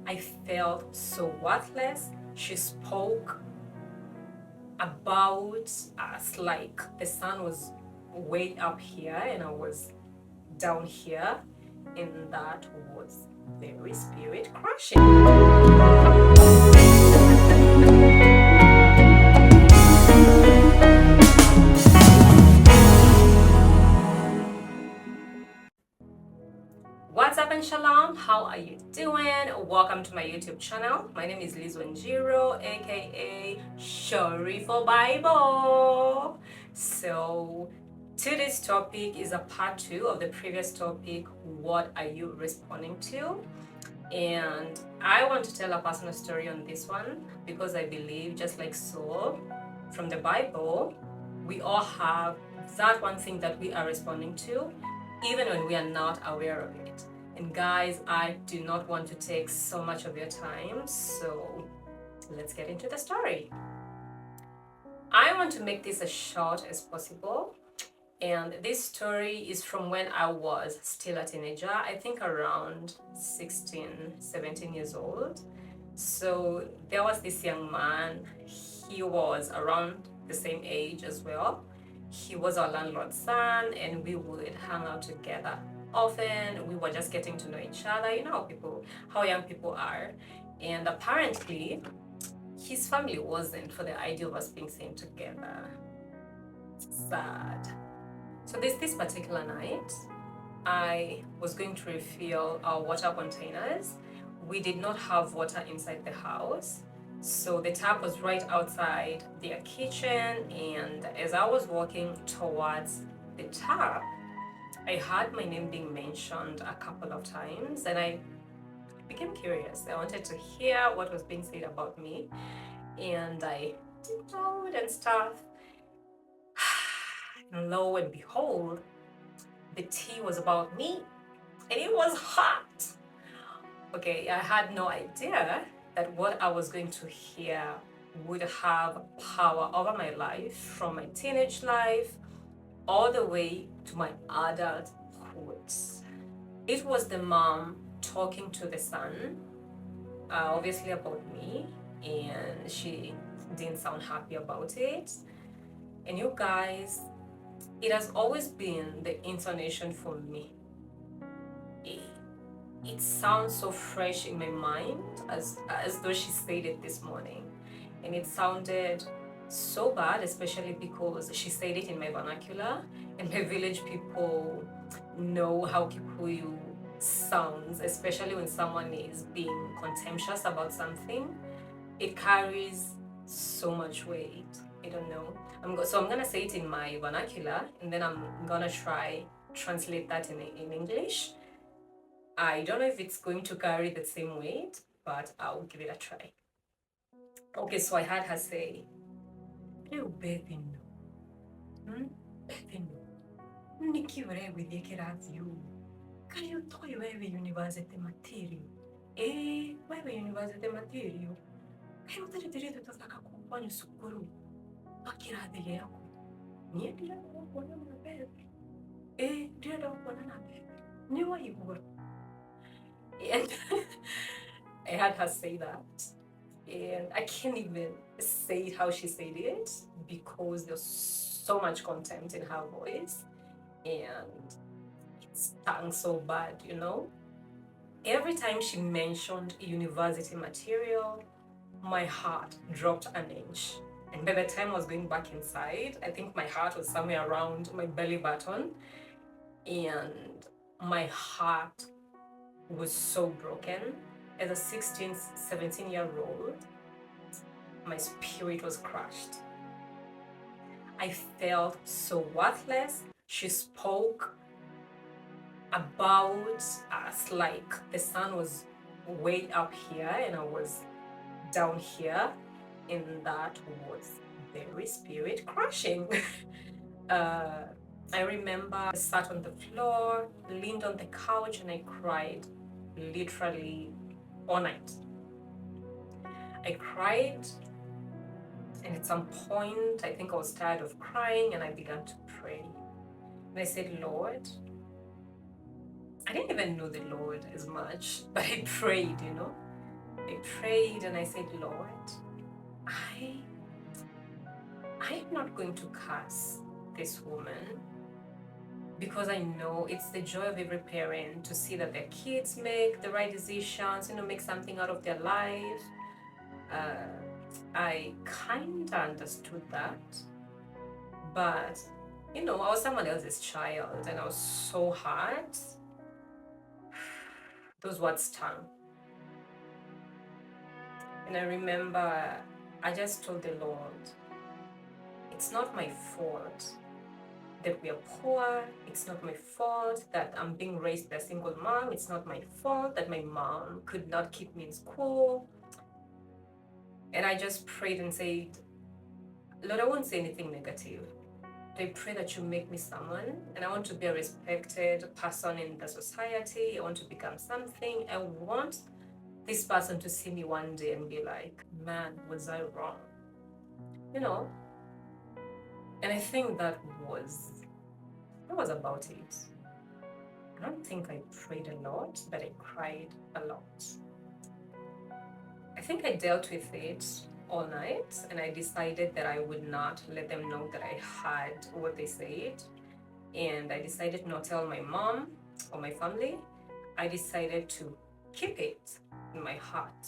I felt so worthless. She spoke about us like the sun was way up here and I was down here, and that was very spirit crushing. What's up and Shalom? How are you doing? Welcome to my YouTube channel. My name is Liz Wanjiro, aka Shori for Bible. So today's topic is a part 2 of the previous topic, what are you responding to? And I want to tell a personal story on this one because I believe, just like Saul from the Bible, we all have that one thing that we are responding to, even when we are not aware of it. And guys, I do not want to take so much of your time, so let's get into the story. I want to make this as short as possible. And this story is from when I was still a teenager, I think around 16, 17 years old. So there was this young man, he was around the same age as well. He was our landlord's son and we would hang out together often. We were just getting to know each other, you know how young people are. And apparently his family wasn't for the idea of us being seen together. Sad. So this particular night, I was going to refill our water containers. We did not have water inside the house, so the tap was right outside their kitchen, and as I was walking towards the tap, I heard my name being mentioned a couple of times, and I became curious. I wanted to hear what was being said about me, and I tiptoed and stuff. And lo and behold, the tea was about me, and it was hot. Okay, I had no idea that what I was going to hear would have power over my life from my teenage life all the way to my adulthood. It was the mom talking to the son, obviously about me, and she didn't sound happy about it. And you guys, it has always been the intonation for me. It sounds so fresh in my mind as though she said it this morning. And it sounded so bad, especially because she said it in my vernacular, and my village people know how Kikuyu sounds, especially when someone is being contemptuous about something. It carries so much weight. I don't know. So I'm gonna say it in my vernacular, and then I'm gonna try translate that in English. I don't know if it's going to carry the same weight, but I'll give it a try. Okay, so I had her say, "Leo baby no, baby no, Nikki with you can you toy where university material? Where university material? Can you tell you to taka kupanya sukuru? Akira de yako. Niye dira kuona na baby. Dira kuona na baby. Ni wa you And I had her say that. And I can't even say it how she said it because there's so much contempt in her voice and it stung so bad, you know. Every time she mentioned university material, my heart dropped an inch. And by the time I was going back inside, I think my heart was somewhere around my belly button, and my heart was so broken. As a 16, 17-year-old, my spirit was crushed. I felt so worthless. She spoke about us like the sun was way up here and I was down here, and that was very spirit crushing. I remember I sat on the floor, leaned on the couch, and I cried literally all night. I cried, and at some point, I think I was tired of crying, and I began to pray. And I said, Lord, I didn't even know the Lord as much, but I prayed, you know. I prayed and I said, Lord, I'm not going to curse this woman, because I know it's the joy of every parent to see that their kids make the right decisions, make something out of their life. I kind of understood that, but I was someone else's child and I was so hurt. Those words stung. And I remember I just told the Lord, it's not my fault that we are poor. It's not my fault that I'm being raised by a single mom. It's not my fault that my mom could not keep me in school. And I just prayed and said, Lord, I won't say anything negative. I pray that you make me someone, and I want to be a respected person in the society. I want to become something. I want this person to see me one day and be like, man, was I wrong? And I think that was about it. I don't think I prayed a lot, but I cried a lot. I think I dealt with it all night, and I decided that I would not let them know that I had what they said. And I decided not to tell my mom or my family. I decided to keep it in my heart.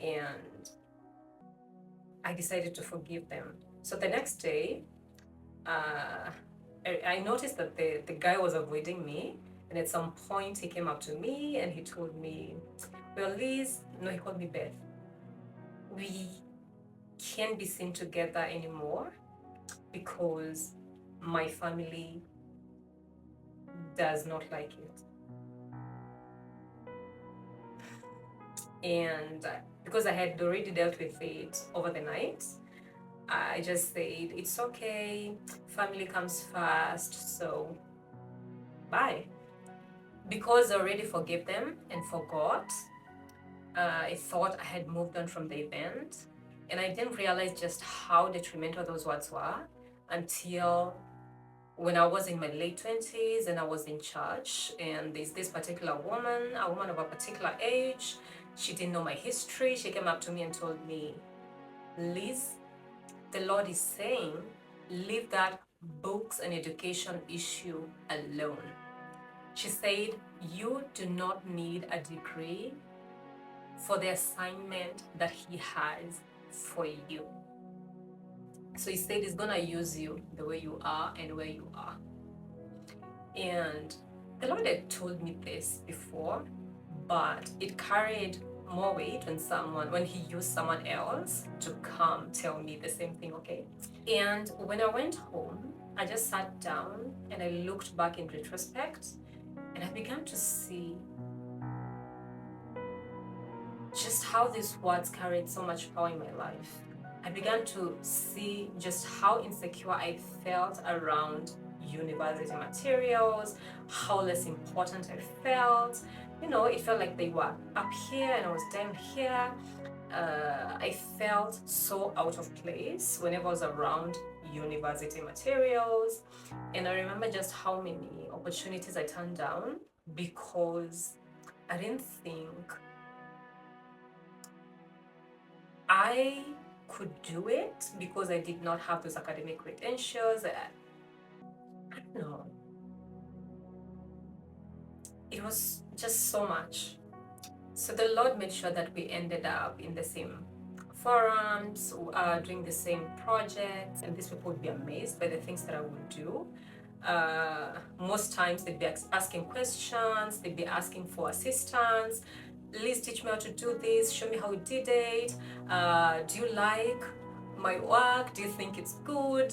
And I decided to forgive them. So the next day, I noticed that the guy was avoiding me. And at some point, he came up to me and he told me, well, Liz, no, he called me Beth. We can't be seen together anymore because my family does not like it. And because I had already dealt with it over the night, I just said, it's okay, family comes first, so bye. Because I already forgave them and forgot, I thought I had moved on from the event, and I didn't realize just how detrimental those words were until when I was in my late 20s and I was in church, and there's this particular woman, a woman of a particular age. She didn't know my history. She came up to me and told me, Liz, the Lord is saying, leave that books and education issue alone. She said, you do not need a degree for the assignment that He has for you. So He said He's gonna use you the way you are and where you are. And the Lord had told me this before, but it carried more weight when He used someone else to come tell me the same thing, okay? And when I went home, I just sat down and I looked back in retrospect, and I began to see just how these words carried so much power in my life. I began to see just how insecure I felt around university materials, how less important I felt. It felt like they were up here and I was down here. I felt so out of place whenever I was around university materials. And I remember just how many opportunities I turned down because I didn't think I could do it, because I did not have those academic credentials. I don't know. It was just so much. So the Lord made sure that we ended up in the same forums, doing the same projects, and these people would be amazed by the things that I would do. Most times they'd be asking questions, they'd be asking for assistance. Please teach me how to do this, show me how we did it. Do you like my work? Do you think it's good?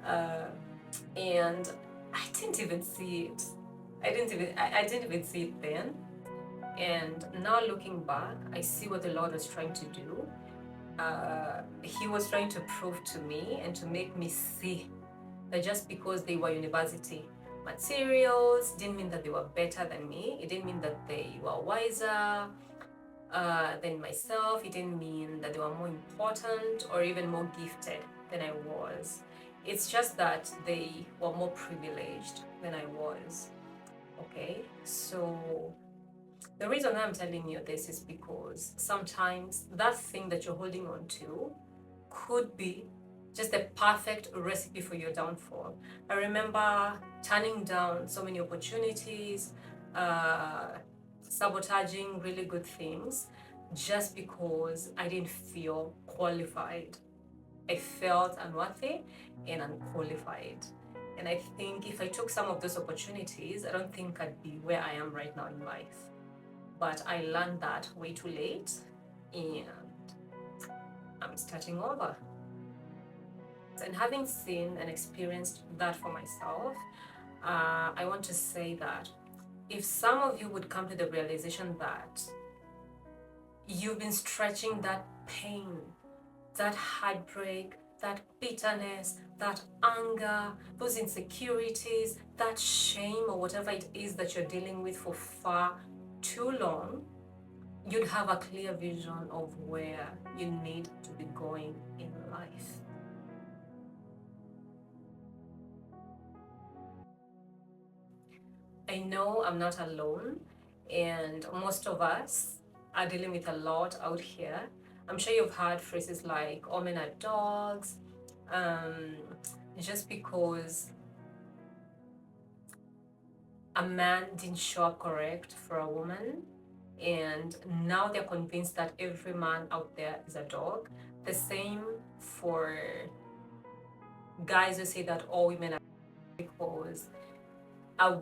And I didn't even see it. I didn't even see it then. And now looking back, I see what the Lord was trying to do. He was trying to prove to me and to make me see that just because they were university materials didn't mean that they were better than me. It didn't mean that they were wiser than myself. It didn't mean that they were more important or even more gifted than I was. It's just that they were more privileged than I was. Okay, so The reason I'm telling you this is because sometimes that thing that you're holding on to could be just the perfect recipe for your downfall. I remember turning down so many opportunities, uh, sabotaging really good things just because I didn't feel qualified. I felt unworthy and unqualified. And I think if I took some of those opportunities, I don't think I'd be where I am right now in life. But I learned that way too late, and I'm starting over. And having seen and experienced that for myself, I want to say that if some of you would come to the realization that you've been stretching that pain, that heartbreak, that bitterness, that anger, those insecurities, that shame, or whatever it is that you're dealing with for far too long, you'd have a clear vision of where you need to be going in life. I know I'm not alone, and most of us are dealing with a lot out here. I'm sure you've heard phrases like, "all men are dogs," um, just because a man didn't show up correct for a woman, and now they're convinced that every man out there is a dog. The same for guys who say that all women are because a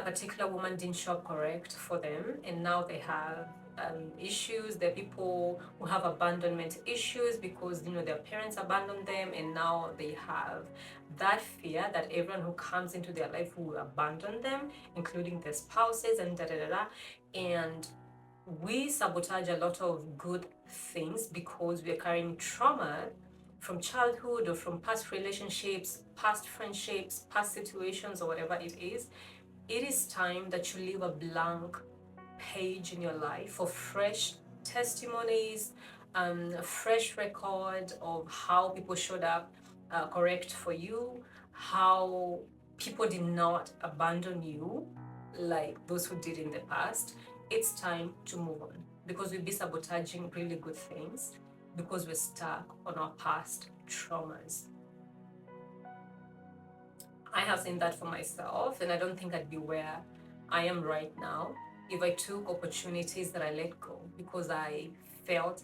particular woman didn't show up correct for them, and now they have issues. There are people who have abandonment issues because their parents abandoned them, and now they have that fear that everyone who comes into their life will abandon them, including their spouses and da da da da. And we sabotage a lot of good things because we're carrying trauma from childhood or from past relationships, past friendships, past situations, or whatever it is. It is time that you leave a blank page in your life for fresh testimonies, a fresh record of how people showed up correct for you, how people did not abandon you like those who did in the past. It's time to move on because we'll be sabotaging really good things because we're stuck on our past traumas. I have seen that for myself, and I don't think I'd be where I am right now if I took opportunities that I let go because I felt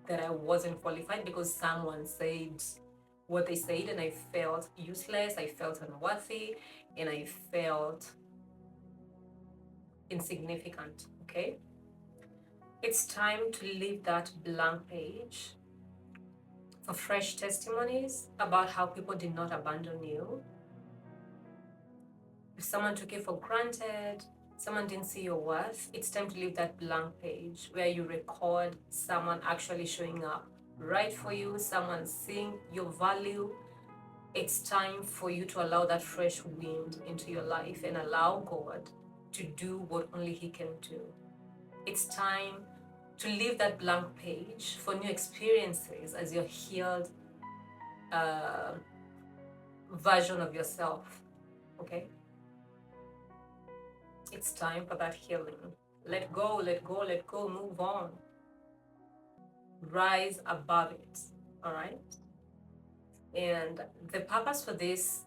that I wasn't qualified because someone said what they said, and I felt useless, I felt unworthy, and I felt insignificant. Okay? It's time to leave that blank page for fresh testimonies about how people did not abandon you. If someone took you for granted, someone didn't see your worth, it's time to leave that blank page where you record someone actually showing up right for you, someone seeing your value. It's time for you to allow that fresh wind into your life and allow God to do what only He can do. It's time to leave that blank page for new experiences as your healed version of yourself. Okay? It's time for that healing. Let go, let go, let go, move on. Rise above it. All right? And the purpose for this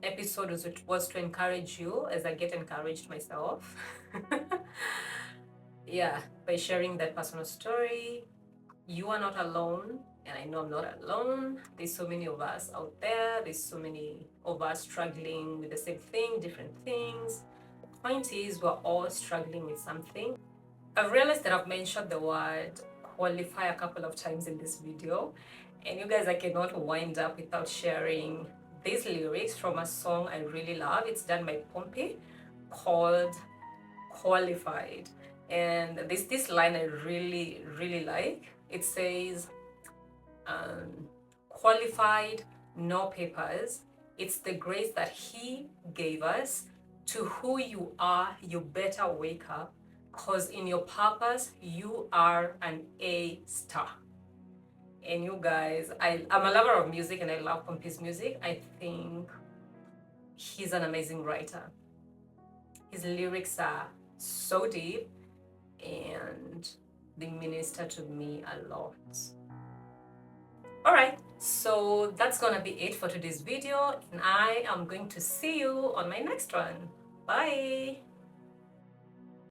episode was to encourage you as I get encouraged myself. Yeah, by sharing that personal story. You are not alone, and I know I'm not alone. There's so many of us out there. There's so many of us struggling with the same thing, different things. The point is, we're all struggling with something. I've realized that I've mentioned the word qualify a couple of times in this video, and you guys, I cannot wind up without sharing these lyrics from a song I really love. It's done by Pompey called Qualified. And this line I really, really like. It says, qualified, no papers. It's the grace that He gave us. To who you are, you better wake up, because in your purpose, you are an A star. And you guys, I'm a lover of music and I love Pompey's music. I think he's an amazing writer. His lyrics are so deep, and they minister to me a lot. Alright, so that's gonna be it for today's video, and I am going to see you on my next one. Bye!